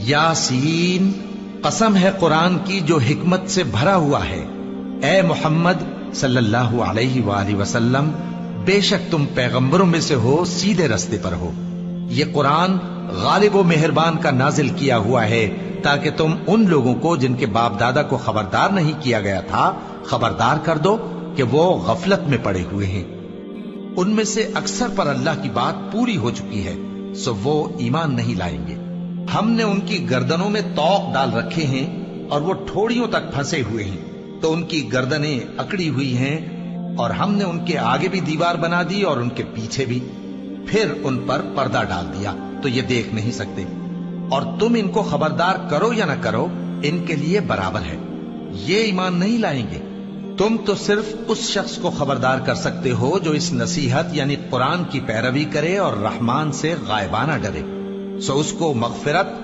यासीन, कसम है कुरान की जो हिकमत से भरा हुआ है। ए मोहम्मद सल्लल्लाहु अलैहि वालैहि वसल्लम, बेशक तुम पैगंबरों में से हो, सीधे रास्ते पर हो। ये कुरान गालिब व मेहरबान का नाजिल किया हुआ है ताकि तुम उन लोगों को जिनके बाप दादा को खबरदार नहीं किया गया था खबरदार कर दो कि वो गफलत में पड़े हुए हैं। उनमें से अक्सर पर अल्लाह की बात पूरी हो चुकी है, सो वो ईमान नहीं लाएंगे। हमने उनकी गर्दनों में तौक डाल रखे हैं और वो ठोड़ियों तक फंसे हुए हैं, तो उनकी गर्दनें अकड़ी हुई हैं, और हमने उनके आगे भी दीवार बना दी और उनके पीछे भी, फिर उन पर पर्दा डाल दिया तो ये देख नहीं सकते। और तुम इनको खबरदार करो या ना करो, इनके लिए बराबर है, ये ईमान नहीं लाएंगे। तुम तो सिर्फ उस शख्स को खबरदार कर सकते हो जो इस नसीहत यानी कुरान की पैरवी करे और रहमान से गायबाना डरे, सो उसको मगफिरत